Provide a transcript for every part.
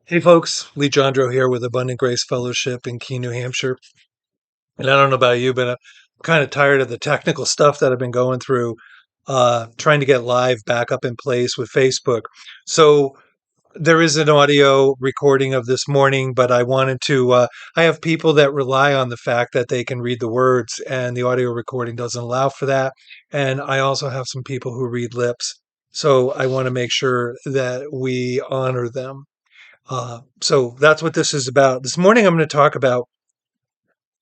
Hey folks, Lee Jandro here with Abundant Grace Fellowship in Keene, New Hampshire. And I don't know about you, but I'm kind of tired of the technical stuff that I've been going through, trying to get live back up in place with Facebook. So there is an audio recording of this morning, but I have people that rely on the fact that they can read the words, and the audio recording doesn't allow for that. And I also have some people who read lips. So I want to make sure that we honor them. So that's what this is about. This morning, I'm going to talk about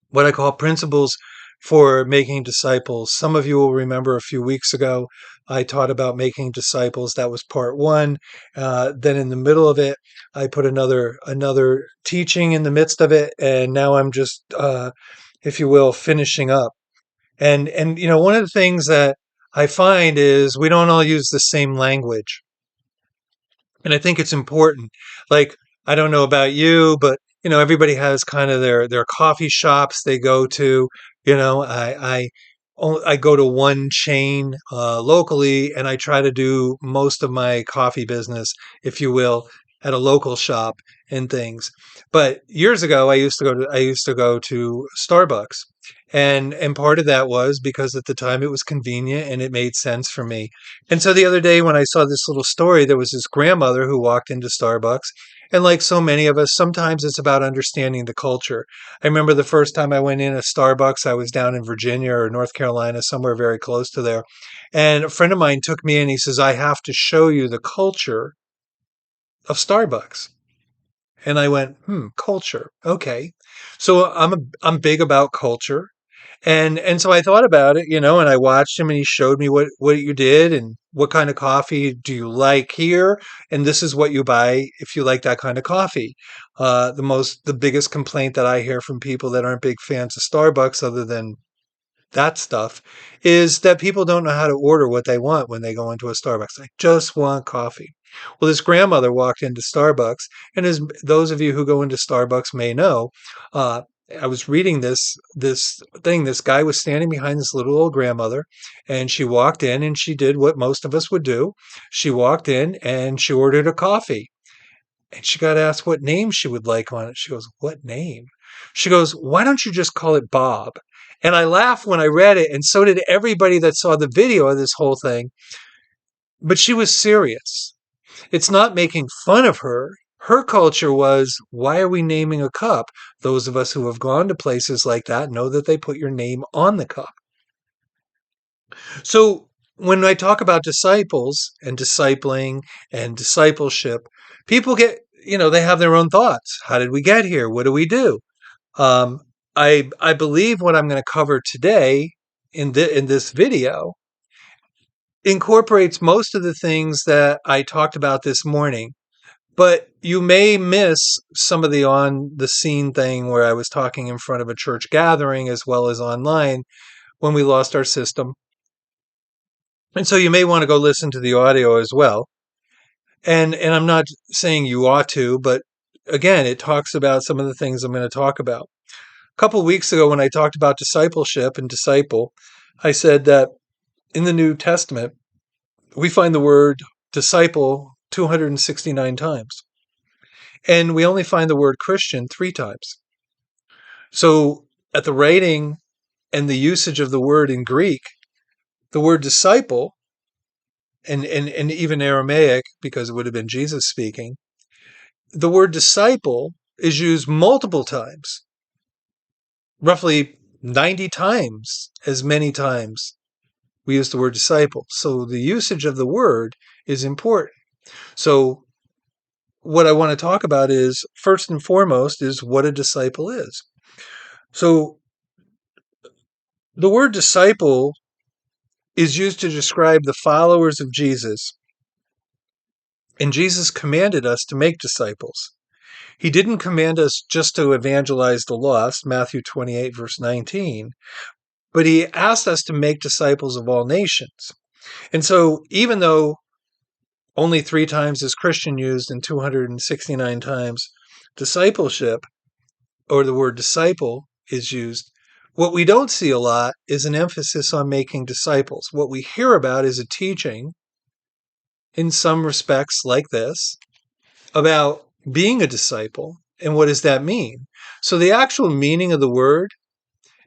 what I call principles for making disciples. Some of you will remember a few weeks ago, I taught about making disciples. That was part one. Then in the middle of it, I put another teaching in the midst of it, and now I'm just, if you will, finishing up. And one of the things that I find is we don't all use the same language. And I think it's important. Like, I don't know about you, but everybody has kind of their coffee shops they go to. I go to one chain locally, and I try to do most of my coffee business, if you will, at a local shop and things. But years ago, I used to go to Starbucks, and part of that was because at the time it was convenient and it made sense for me. And so the other day when I saw this little story, there was this grandmother who walked into Starbucks. And like so many of us, sometimes it's about understanding the culture. I remember the first time I went in a Starbucks, I was down in Virginia or North Carolina, somewhere very close to there. And a friend of mine took me in. He says, I have to show you the culture of Starbucks. And I went, culture. Okay. So I'm big about culture. And so I thought about it, and I watched him and he showed me what you did and what kind of coffee do you like here? And this is what you buy if you like that kind of coffee. The biggest complaint that I hear from people that aren't big fans of Starbucks, other than that stuff, is that people don't know how to order what they want when they go into a Starbucks. I just want coffee. Well, this grandmother walked into Starbucks, and as those of you who go into Starbucks may know, uh, I was reading this thing. This guy was standing behind this little old grandmother, and she walked in and she did what most of us would do. She walked in and she ordered a coffee, and she got asked what name she would like on it. She goes, "What name?" She goes, "Why don't you just call it Bob?" And I laughed when I read it, and so did everybody that saw the video of this whole thing. But she was serious. It's not making fun of her. Her culture was, why are we naming a cup? Those of us who have gone to places like that know that they put your name on the cup. So when I talk about disciples and discipling and discipleship, people they have their own thoughts. How did we get here? What do we do? Um, I believe what I'm going to cover today in this video incorporates most of the things that I talked about this morning. But you may miss some of the on the scene thing where I was talking in front of a church gathering as well as online when we lost our system. And so you may want to go listen to the audio as well. And I'm not saying you ought to, but again, it talks about some of the things I'm going to talk about. A couple of weeks ago when I talked about discipleship and disciple, I said that in the New Testament, we find the word disciple 269 times. And we only find the word Christian 3 times. So at the writing and the usage of the word in Greek, the word disciple, and even Aramaic, because it would have been Jesus speaking, the word disciple is used multiple times, roughly 90 times, as many times we use the word disciple. So the usage of the word is important. So what I want to talk about is, first and foremost, is what a disciple is. So the word disciple is used to describe the followers of Jesus. And Jesus commanded us to make disciples. He didn't command us just to evangelize the lost, Matthew 28, verse 19, but he asked us to make disciples of all nations. And so even though only 3 times is Christian used and 269 times discipleship, or the word disciple, is used, what we don't see a lot is an emphasis on making disciples. What we hear about is a teaching, in some respects like this, about being a disciple. And what does that mean? So the actual meaning of the word,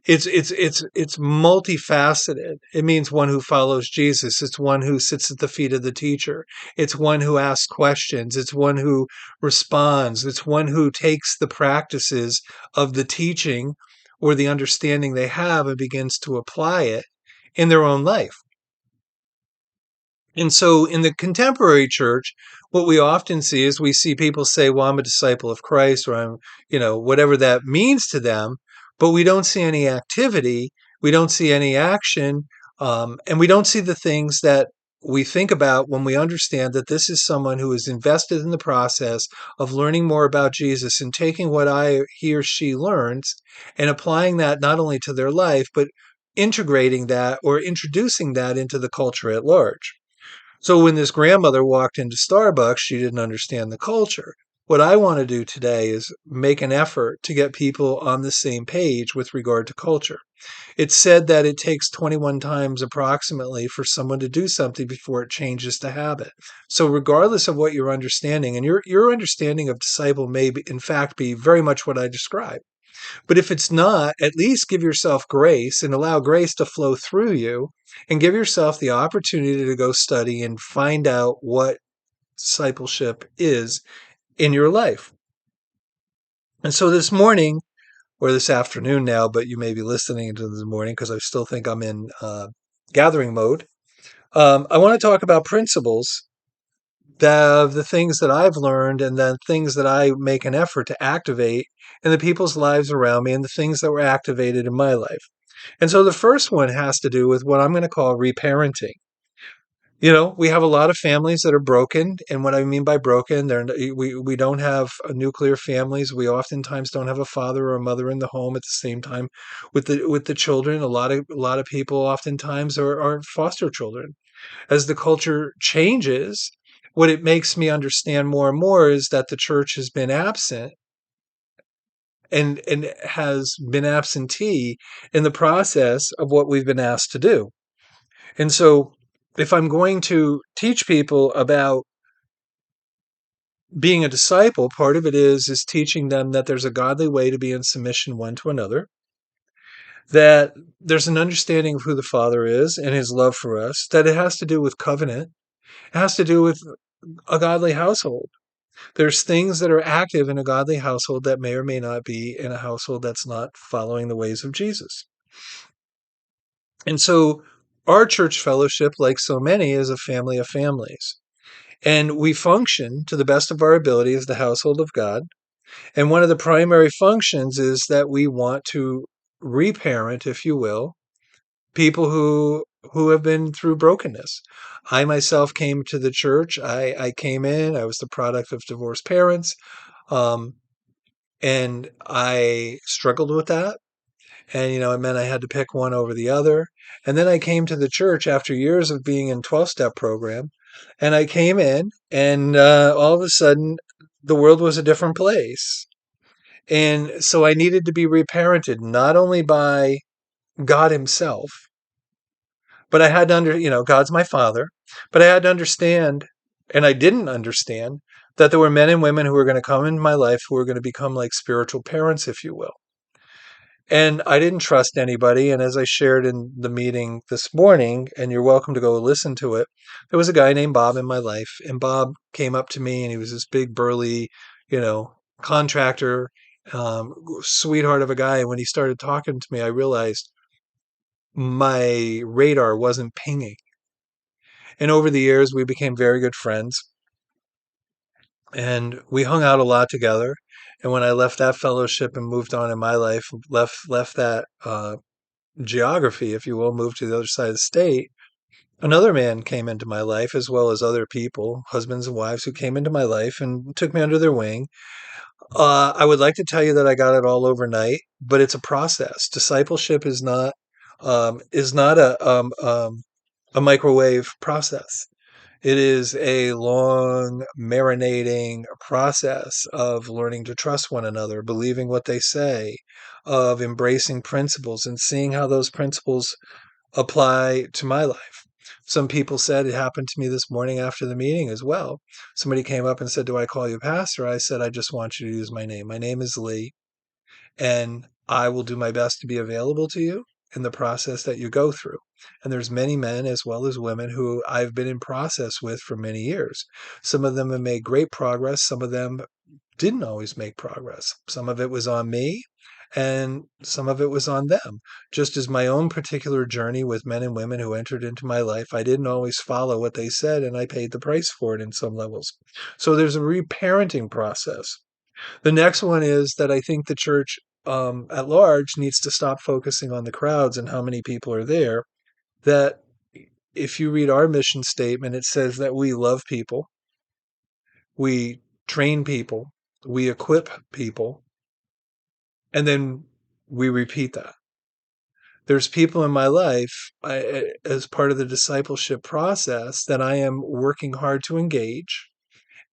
it's multifaceted. It means one who follows Jesus. It's one who sits at the feet of the teacher. It's one who asks questions. It's one who responds. It's one who takes the practices of the teaching or the understanding they have and begins to apply it in their own life. And so in the contemporary church, what we often see is we see people say, well, I'm a disciple of Christ, or I'm, whatever that means to them, but we don't see any activity. We don't see any action. And we don't see the things that we think about when we understand that this is someone who is invested in the process of learning more about Jesus and taking what he or she learns and applying that not only to their life, but integrating that or introducing that into the culture at large. So when this grandmother walked into Starbucks, she didn't understand the culture. What I want to do today is make an effort to get people on the same page with regard to culture. It's said that it takes 21 times approximately for someone to do something before it changes to habit. So regardless of what your understanding, and your understanding of disciple may be, in fact be very much what I described. But if it's not, at least give yourself grace and allow grace to flow through you and give yourself the opportunity to go study and find out what discipleship is in your life. And so this morning, or this afternoon now, but you may be listening to this morning because I still think I'm in gathering mode. I want to talk about principles, the things that I've learned and the things that I make an effort to activate in the people's lives around me and the things that were activated in my life. And so the first one has to do with what I'm going to call reparenting. We have a lot of families that are broken, and what I mean by broken, we don't have nuclear families. We oftentimes don't have a father or a mother in the home at the same time with the children. A lot of people oftentimes are foster children. As the culture changes, what it makes me understand more and more is that the church has been absent and has been absentee in the process of what we've been asked to do. And so if I'm going to teach people about being a disciple, part of it is teaching them that there's a godly way to be in submission one to another, that there's an understanding of who the Father is and his love for us, that it has to do with covenant, it has to do with a godly household. There's things that are active in a godly household that may or may not be in a household that's not following the ways of Jesus. And so our church fellowship, like so many, is a family of families. And we function to the best of our ability as the household of God. And one of the primary functions is that we want to reparent, if you will, people who have been through brokenness. I myself came to the church. I came in. I was the product of divorced parents, um, and I struggled with that. And it meant I had to pick one over the other. And then I came to the church after years of being in 12-step program, and I came in, and all of a sudden, the world was a different place. And so I needed to be reparented, not only by God Himself, but I had to God's my father, but I had to understand, and I didn't understand, that there were men and women who were going to come into my life who were going to become like spiritual parents, if you will. And I didn't trust anybody. And as I shared in the meeting this morning, and you're welcome to go listen to it, there was a guy named Bob in my life. And Bob came up to me, and he was this big, burly, contractor, sweetheart of a guy. And when he started talking to me, I realized my radar wasn't pinging. And over the years, we became very good friends. And we hung out a lot together. And when I left that fellowship and moved on in my life, left that geography, if you will, moved to the other side of the state, another man came into my life, as well as other people, husbands and wives, who came into my life and took me under their wing. I would like to tell you that I got it all overnight, but it's a process. Discipleship is not a microwave process. It is a long, marinating process of learning to trust one another, believing what they say, of embracing principles and seeing how those principles apply to my life. Some people said it happened to me this morning after the meeting as well. Somebody came up and said, "Do I call you pastor?" I said, "I just want you to use my name. My name is Lee, and I will do my best to be available to you in the process that you go through." And there's many men as well as women who I've been in process with for many years. Some of them have made great progress. Some of them didn't always make progress. Some of it was on me and some of it was on them. Just as my own particular journey with men and women who entered into my life, I didn't always follow what they said and I paid the price for it in some levels. So there's a reparenting process. The next one is that I think the church at large needs to stop focusing on the crowds and how many people are there. That if you read our mission statement, it says that we love people, we train people, we equip people, and then we repeat that. There's people in my life as part of the discipleship process that I am working hard to engage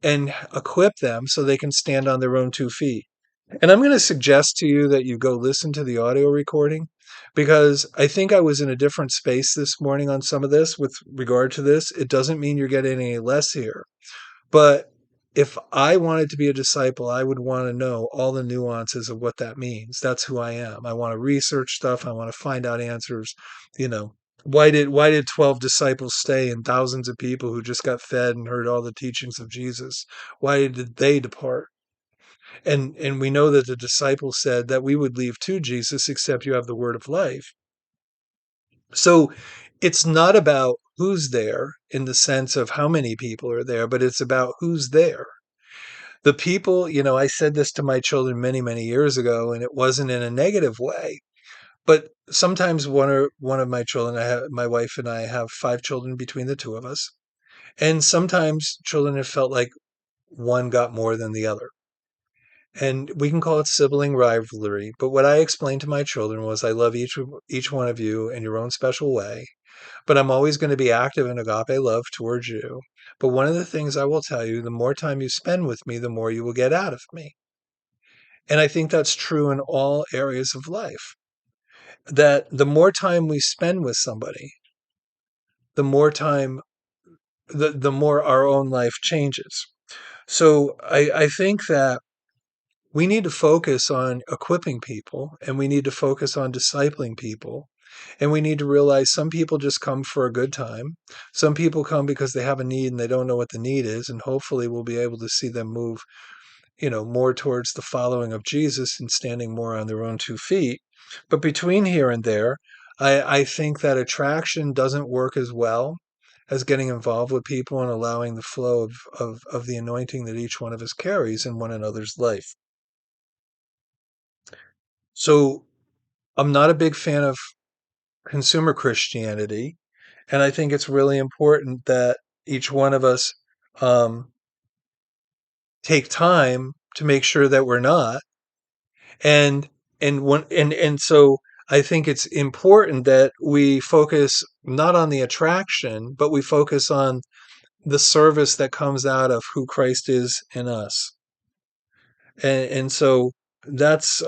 and equip them so they can stand on their own 2 feet. And I'm going to suggest to you that you go listen to the audio recording because I think I was in a different space this morning on some of this with regard to this. It doesn't mean you're getting any less here. But if I wanted to be a disciple, I would want to know all the nuances of what that means. That's who I am. I want to research stuff. I want to find out answers. You know, why did 12 disciples stay and thousands of people who just got fed and heard all the teachings of Jesus? Why did they depart? And we know that the disciples said that we would leave to Jesus except you have the word of life. So it's not about who's there in the sense of how many people are there, but it's about who's there. The people, I said this to my children many, many years ago, and it wasn't in a negative way. But sometimes one of my children, my wife and I have 5 children between the two of us, and sometimes children have felt like one got more than the other. And we can call it sibling rivalry. But what I explained to my children was I love each one of you in your own special way, but I'm always going to be active in agape love towards you. But one of the things I will tell you, the more time you spend with me, the more you will get out of me. And I think that's true in all areas of life. That the more time we spend with somebody, the more time, the more our own life changes. So I think that we need to focus on equipping people and we need to focus on discipling people. And we need to realize some people just come for a good time. Some people come because they have a need and they don't know what the need is. And hopefully we'll be able to see them move, more towards the following of Jesus and standing more on their own 2 feet. But between here and there, I think that attraction doesn't work as well as getting involved with people and allowing the flow of the anointing that each one of us carries in one another's life. So I'm not a big fan of consumer Christianity, and I think it's really important that each one of us um, take time to make sure that we're not. And so I think it's important that we focus not on the attraction, but we focus on the service that comes out of who Christ is in us. And so that's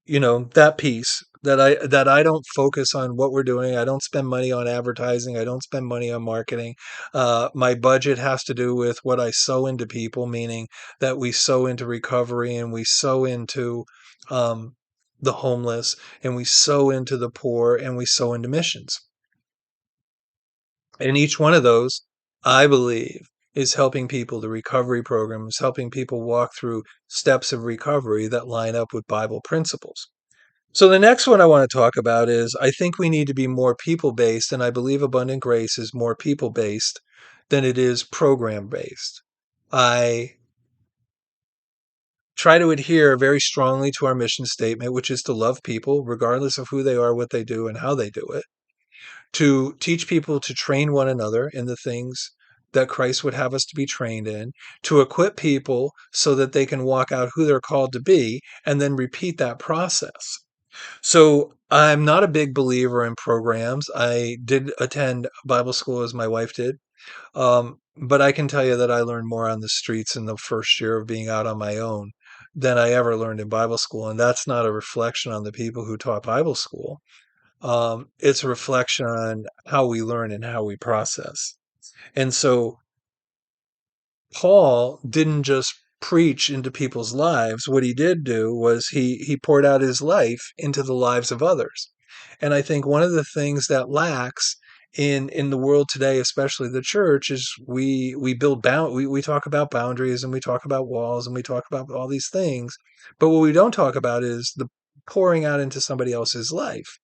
that piece that I don't focus on what we're doing. I don't spend money on advertising. I don't spend money on marketing. My budget has to do with what I sow into people, meaning that we sow into recovery and we sow into um, the homeless and we sow into the poor and we sow into missions. And each one of those, I believe, is helping people. The recovery program is helping people walk through steps of recovery that line up with Bible principles. So the next one I want to talk about is I think we need to be more people based, and I believe Abundant Grace is more people based than it is program based. I try to adhere very strongly to our mission statement, which is to love people, regardless of who they are, what they do, and how they do it, to teach people to train one another in the things that Christ would have us to be trained in, to equip people so that they can walk out who they're called to be, and then repeat that process. So I'm not a big believer in programs. I did attend Bible school as my wife did. But I can tell you that I learned more on the streets in the first year of being out on my own than I ever learned in Bible school. And that's not a reflection on the people who taught Bible school. It's a reflection on how we learn and how we process. And so Paul didn't just preach into people's lives. What he did do was he poured out his life into the lives of others. And I think one of the things that lacks in the world today, especially the church, is we talk about boundaries and we talk about walls and we talk about all these things. But what we don't talk about is the pouring out into somebody else's life.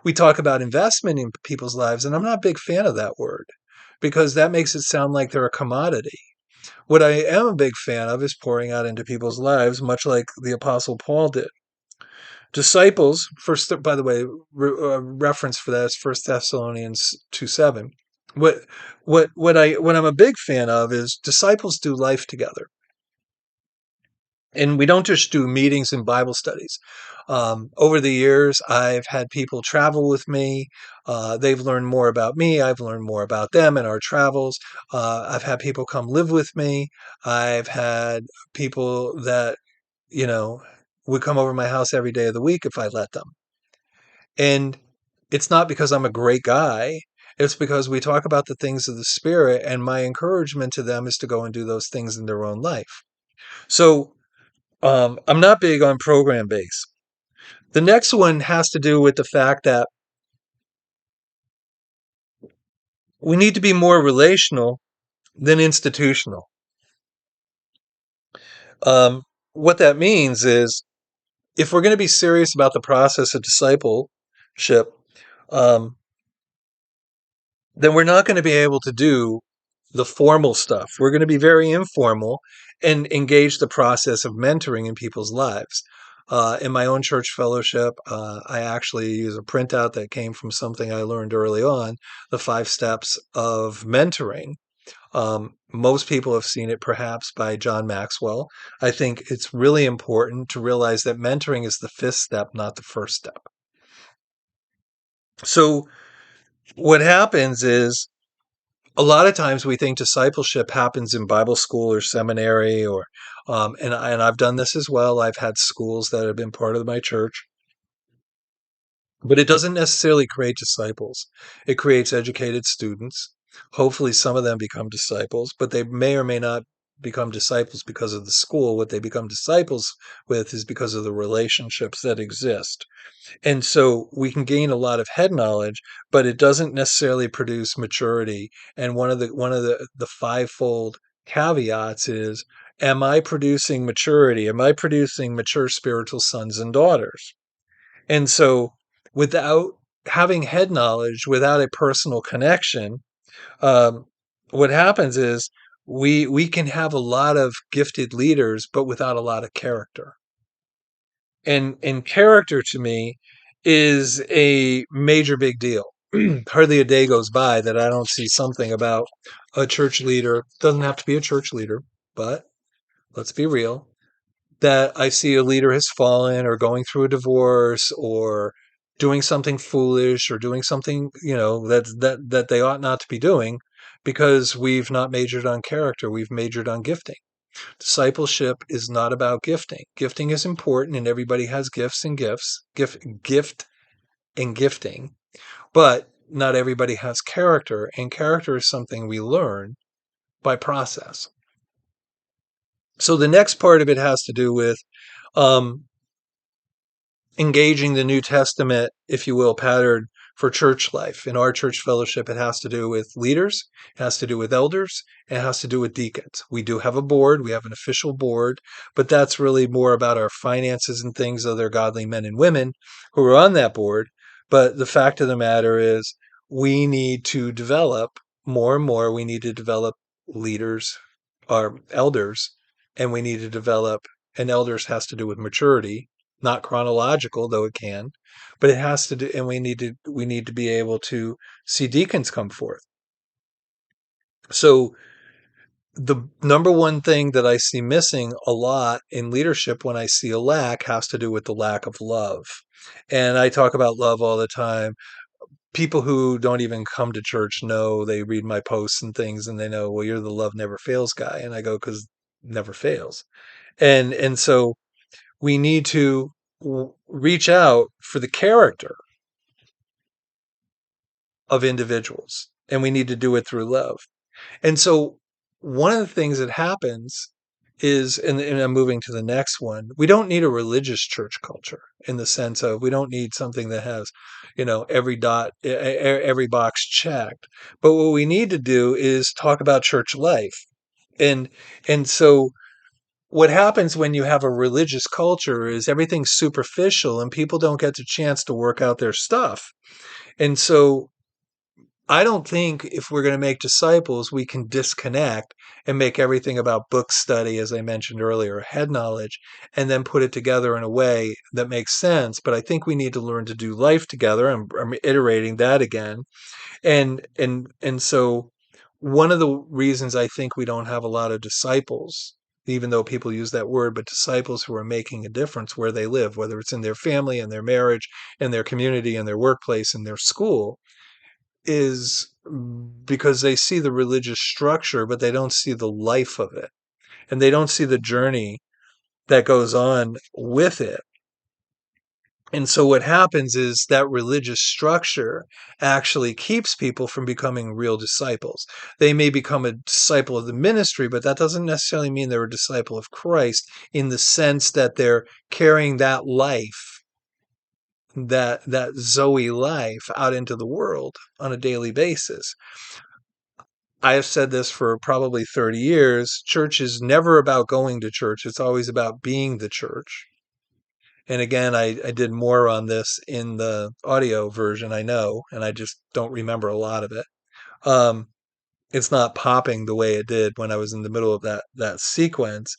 We talk about investment in people's lives, and I'm not a big fan of that word because that makes it sound like they're a commodity. What I am a big fan of is pouring out into people's lives, much like the Apostle Paul did. Disciples, first, by the way, reference for that is First Thessalonians 2:7. What I'm a big fan of is disciples do life together. And we don't just do meetings and Bible studies. Over the years, I've had people travel with me. They've learned more about me. I've learned more about them in our travels. I've had people come live with me. I've had people that, you know, would come over my house every day of the week if I let them. And it's not because I'm a great guy. It's because we talk about the things of the Spirit, and my encouragement to them is to go and do those things in their own life. So I'm not big on program base. The next one has to do with the fact that we need to be more relational than institutional. What that means is if we're going to be serious about the process of discipleship, um, then we're not going to be able to do the formal stuff. We're going to be very informal and engage the process of mentoring in people's lives. In my own church fellowship, I actually use a printout that came from something I learned early on, the 5 steps of mentoring. Most people have seen it perhaps by John Maxwell. I think it's really important to realize that mentoring is the 5th step, not the first step. So what happens is a lot of times we think discipleship happens in Bible school or seminary or and I've done this as well. I've had schools that have been part of my church, but it doesn't necessarily create disciples. It creates educated students. Hopefully some of them become disciples, but they may or may not become disciples because of the school. What they become disciples with is because of the relationships that exist. And so we can gain a lot of head knowledge, but it doesn't necessarily produce maturity. And one of the fivefold caveats is, am I producing maturity? Am I producing mature spiritual sons and daughters? And so without having head knowledge, without a personal connection, um, what happens is we can have a lot of gifted leaders, but without a lot of character. And character to me is a major big deal. Hardly a day goes by that I don't see something about a church leader. Doesn't have to be a church leader, but let's be real. That I see a leader has fallen or going through a divorce or doing something foolish or doing something, that they ought not to be doing because we've not majored on character. We've majored on gifting. Discipleship is not about gifting. Gifting is important and everybody has gifts and gifts, gift and gifting, but not everybody has character, and character is something we learn by process. So the next part of it has to do with um, engaging the New Testament, if you will, pattern for church life. In our church fellowship, it has to do with leaders, it has to do with elders, and it has to do with deacons. We do have a board, we have an official board, but that's really more about our finances and things, other godly men and women who are on that board. But the fact of the matter is, we need to develop more and more, we need to develop leaders, our elders, and we need to develop, and elders has to do with maturity, not chronological, though it can, but it has to do, and we need to be able to see deacons come forth. So the number one thing that I see missing a lot in leadership when I see a lack has to do with the lack of love. And I talk about love all the time. People who don't even come to church know, they read my posts and things and they know, well, you're the love never fails guy. And I go, because never fails. And so we need to reach out for the character. of individuals, and we need to do it through love. And so one of the things that happens is, and I'm moving to the next one, we don't need a religious church culture in the sense of we don't need something that has, every dot, every box checked. But what we need to do is talk about church life. And and so what happens when you have a religious culture is everything's superficial and people don't get the chance to work out their stuff. And so I don't think if we're going to make disciples, we can disconnect and make everything about book study, as I mentioned earlier, head knowledge, and then put it together in a way that makes sense. But I think we need to learn to do life together. I'm iterating that again. And so one of the reasons I think we don't have a lot of disciples, even though people use that word, but disciples who are making a difference where they live, whether it's in their family, in their marriage, in their community, in their workplace, in their school, is because they see the religious structure, but they don't see the life of it. And they don't see the journey that goes on with it. And so what happens is that religious structure actually keeps people from becoming real disciples. They may become a disciple of the ministry, but that doesn't necessarily mean they're a disciple of Christ in the sense that they're carrying that life, that Zoe life out into the world on a daily basis. I have said this for probably 30 years. Church is never about going to church. It's always about being the church. And again, I did more on this in the audio version, I know, and I just don't remember a lot of it. Um, it's not popping the way it did when I was in the middle of that sequence.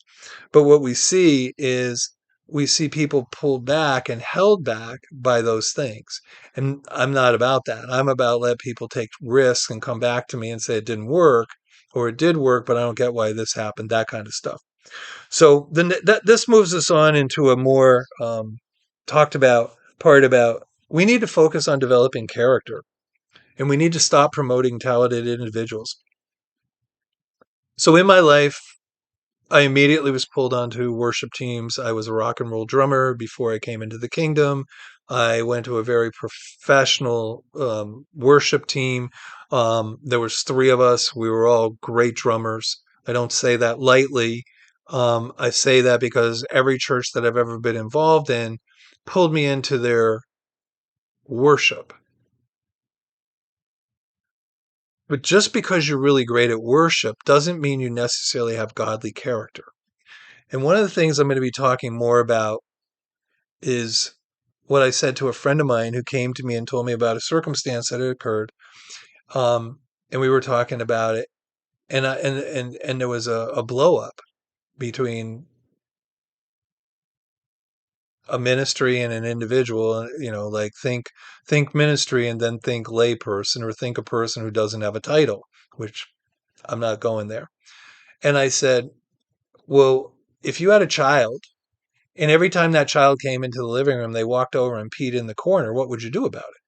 But what we see is we see people pulled back and held back by those things. And I'm not about that. I'm about let people take risks and come back to me and say it didn't work or it did work, but I don't get why this happened, that kind of stuff. So then this moves us on into a more talked about part about we need to focus on developing character and we need to stop promoting talented individuals. So in my life, I immediately was pulled onto worship teams. I was a rock and roll drummer before I came into the kingdom. I went to a very professional worship team. There was three of us. We were all great drummers. I don't say that lightly. I say that because every church that I've ever been involved in pulled me into their worship. But just because you're really great at worship doesn't mean you necessarily have godly character. And one of the things I'm going to be talking more about is what I said to a friend of mine who came to me and told me about a circumstance that had occurred. And we were talking about it, and there was a blow up between a ministry and an individual. Like think ministry and then think layperson, or think a person who doesn't have a title, which I'm not going there. And I said, well, if you had a child and every time that child came into the living room, they walked over and peed in the corner, what would you do about it?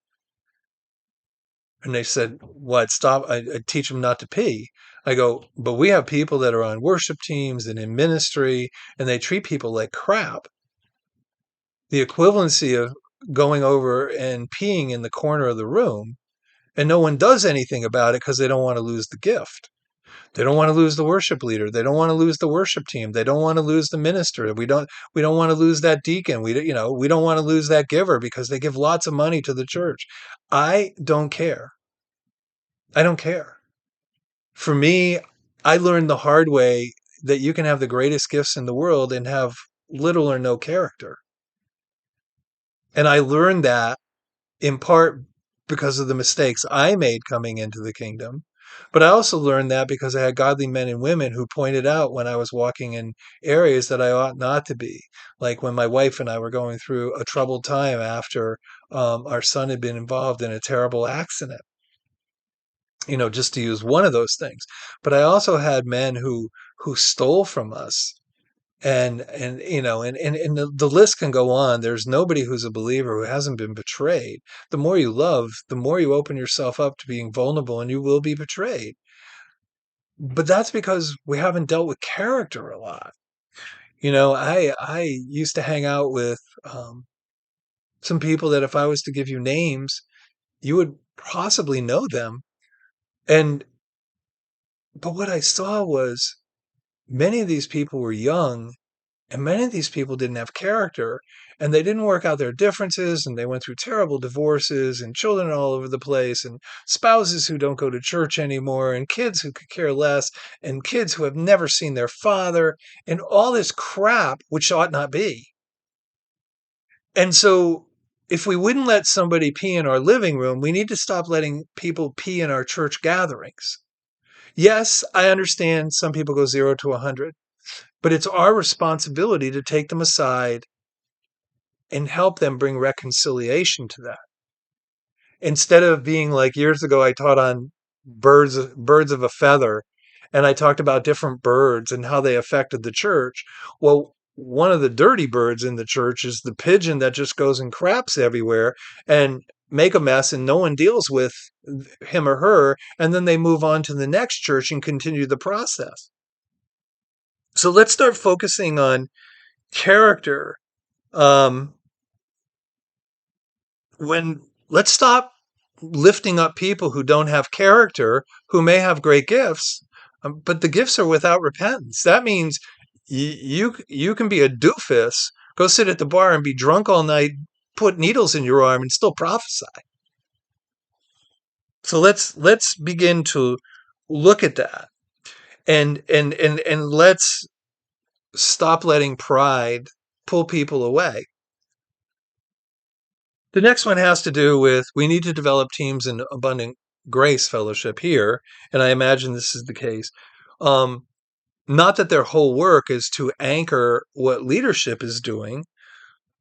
And they said, well, I'd teach them not to pee. I go, but we have people that are on worship teams and in ministry, and they treat people like crap. The equivalency of going over and peeing in the corner of the room, and no one does anything about it because they don't want to lose the gift. They don't want to lose the worship leader. They don't want to lose the worship team. They don't want to lose the minister. We don't want to lose that deacon. We don't want to lose that giver because they give lots of money to the church. I don't care. I don't care. For me, I learned the hard way that you can have the greatest gifts in the world and have little or no character. And I learned that in part because of the mistakes I made coming into the kingdom. But I also learned that because I had godly men and women who pointed out when I was walking in areas that I ought not to be. Like when my wife and I were going through a troubled time after our son had been involved in a terrible accident, just to use one of those things. But I also had men who stole from us. And the list can go on. There's nobody who's a believer who hasn't been betrayed. The more you love, the more you open yourself up to being vulnerable, and you will be betrayed. But that's because we haven't dealt with character a lot. I used to hang out with some people that if I was to give you names, you would possibly know them. And, but what I saw was many of these people were young, and many of these people didn't have character, and they didn't work out their differences, and they went through terrible divorces, and children all over the place, and spouses who don't go to church anymore, and kids who could care less, and kids who have never seen their father, and all this crap, which ought not be. And so, if we wouldn't let somebody pee in our living room, we need to stop letting people pee in our church gatherings. Yes, I understand some people go 0 to 100, but it's our responsibility to take them aside and help them bring reconciliation to that. Instead of being like years ago, I taught on birds of a feather, and I talked about different birds and how they affected the church. Well, one of the dirty birds in the church is the pigeon that just goes and craps everywhere and make a mess, and no one deals with him or her, and then they move on to the next church and continue the process. So let's start focusing on character. Um, when let's stop lifting up people who don't have character, who may have great gifts, but the gifts are without repentance. That means you can be a doofus, go sit at the bar and be drunk all night, put needles in your arm, and still prophesy. So let's begin to look at that, and let's stop letting pride pull people away. The next one has to do with we need to develop teams in abundant grace fellowship here, and I imagine this is the case. Um, Not that their whole work is to anchor what leadership is doing,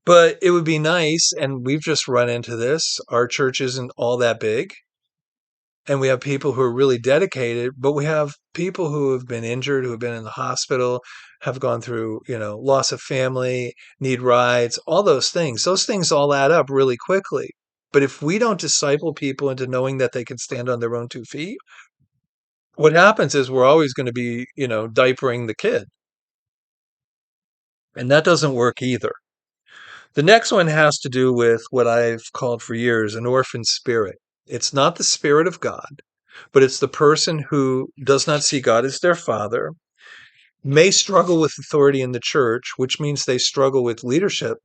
but it would be nice, and we've just run into this. Our church isn't all that big, and we have people who are really dedicated, but we have people who have been injured, who have been in the hospital, have gone through, loss of family, need rides, all those things. Those things all add up really quickly. But if we don't disciple people into knowing that they can stand on their own 2 feet, what happens is we're always going to be, diapering the kid. And that doesn't work either. The next one has to do with what I've called for years an orphan spirit. It's not the Spirit of God, but it's the person who does not see God as their father, may struggle with authority in the church, which means they struggle with leadership,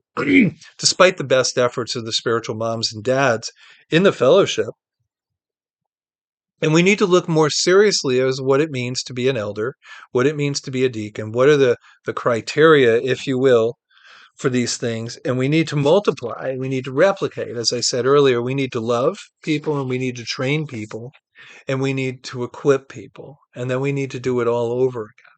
despite the best efforts of the spiritual moms and dads in the fellowship. And we need to look more seriously as what it means to be an elder, what it means to be a deacon, what are the criteria, if you will, for these things. And we need to multiply, we need to replicate. As I said earlier, we need to love people, and we need to train people, and we need to equip people. And then we need to do it all over again.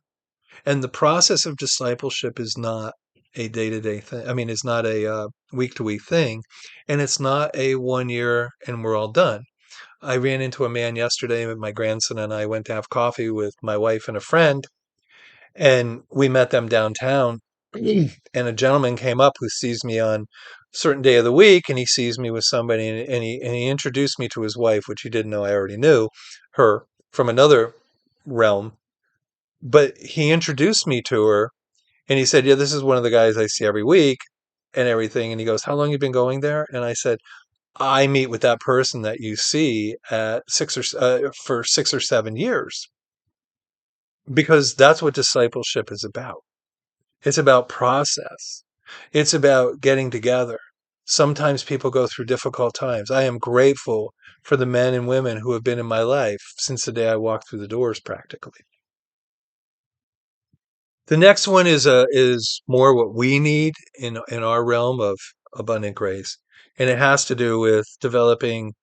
And the process of discipleship is not a day-to-day thing. I mean, it's not a week-to-week thing, and it's not a 1 year and we're all done. I ran into a man yesterday, with my grandson and I went to have coffee with my wife and a friend, and we met them downtown. And a gentleman came up who sees me on a certain day of the week, and he sees me with somebody, and he introduced me to his wife, which he didn't know I already knew her from another realm. But he introduced me to her, and he said, "Yeah, this is one of the guys I see every week and everything." And he goes, "How long you been going there?" And I said, "I meet with that person that you see at for 6 or 7 years," because that's what discipleship is about. It's about process. It's about getting together. Sometimes people go through difficult times. I am grateful for the men and women who have been in my life since the day I walked through the doors, practically. The next one is more what we need in our realm of abundant grace, and it has to do with developing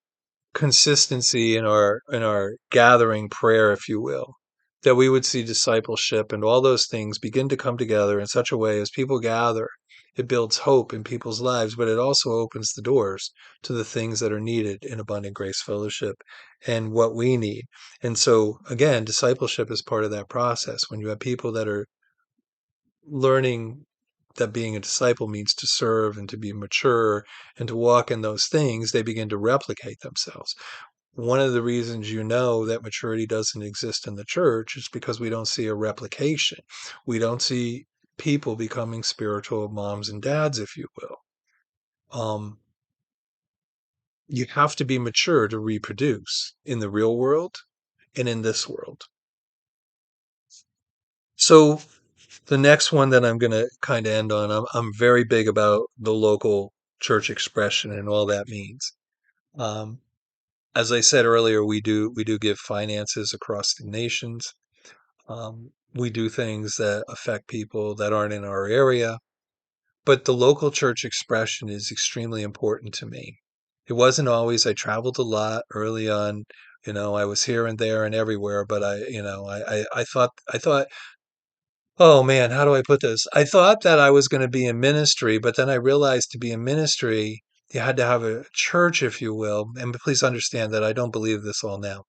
consistency in our gathering prayer, if you will, that we would see discipleship and all those things begin to come together in such a way as people gather. It builds hope in people's lives, but it also opens the doors to the things that are needed in abundant grace fellowship and what we need. And so, again, discipleship is part of that process. When you have people that are learning that being a disciple means to serve and to be mature and to walk in those things, they begin to replicate themselves. One of the reasons that maturity doesn't exist in the church is because we don't see a replication. We don't see people becoming spiritual moms and dads, if you will. Um, You have to be mature to reproduce in the real world and in this world. So the next one that I'm going to kind of end on, I'm very big about the local church expression and all that means. Um, as I said earlier, we do give finances across the nations. We do things that affect people that aren't in our area, but the local church expression is extremely important to me. It wasn't always. I traveled a lot early on. I was here and there and everywhere, but I thought, oh man, how do I put this? I thought that I was going to be in ministry, but then I realized to be in ministry, you had to have a church, if you will. And please understand that I don't believe this all now.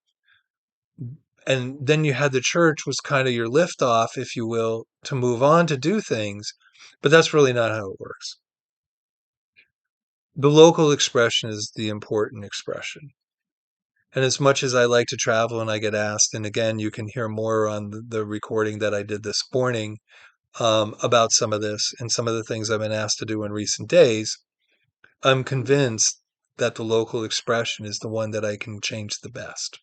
And then you had the church was kind of your liftoff, if you will, to move on to do things. But that's really not how it works. The local expression is the important expression. And as much as I like to travel and I get asked, and again, you can hear more on the recording that I did this morning about some of this and some of the things I've been asked to do in recent days, I'm convinced that the local expression is the one that I can change the best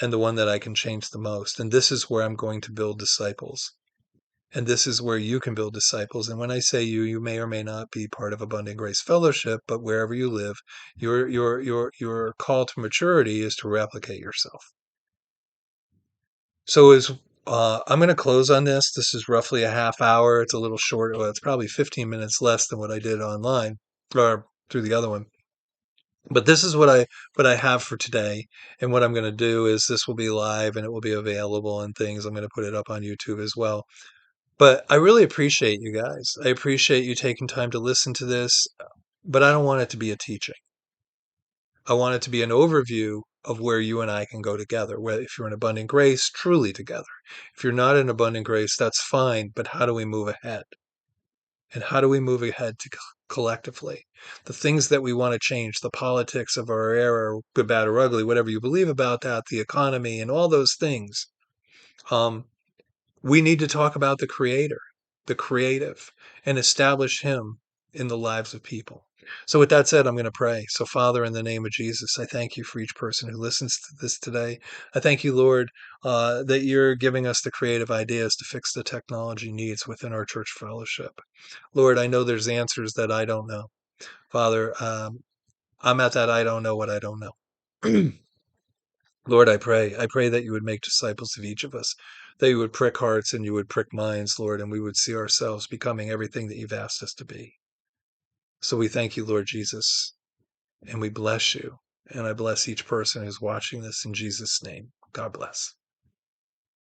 and the one that I can change the most. And this is where I'm going to build disciples. And this is where you can build disciples. And when I say you, you may or may not be part of Abundant Grace Fellowship, but wherever you live, your call to maturity is to replicate yourself. So as I'm going to close on this. This is roughly a half hour. It's a little short. Well, it's probably 15 minutes less than what I did online or through the other one. But this is what I have for today. And what I'm going to do is this will be live and it will be available and things. I'm going to put it up on YouTube as well. But I really appreciate you guys. I appreciate you taking time to listen to this, but I don't want it to be a teaching. I want it to be an overview of where you and I can go together. Where if you're in abundant grace, truly together. If you're not in abundant grace, that's fine. But how do we move ahead? And how do we move ahead collectively? The things that we want to change, the politics of our era, good, bad, or ugly, whatever you believe about that, the economy, and all those things. Um, we need to talk about the creator, the creative, and establish him in the lives of people. So, with that said, I'm going to pray. So, Father, in the name of Jesus, I thank you for each person who listens to this today. I thank you, Lord, that you're giving us the creative ideas to fix the technology needs within our church fellowship. Lord, I know there's answers that I don't know. Father, I'm at that I don't know what I don't know. Lord, I pray. I pray that you would make disciples of each of us, that you would prick hearts and you would prick minds, Lord, and we would see ourselves becoming everything that you've asked us to be. So we thank you, Lord Jesus, and we bless you. And I bless each person who's watching this in Jesus' name. God bless.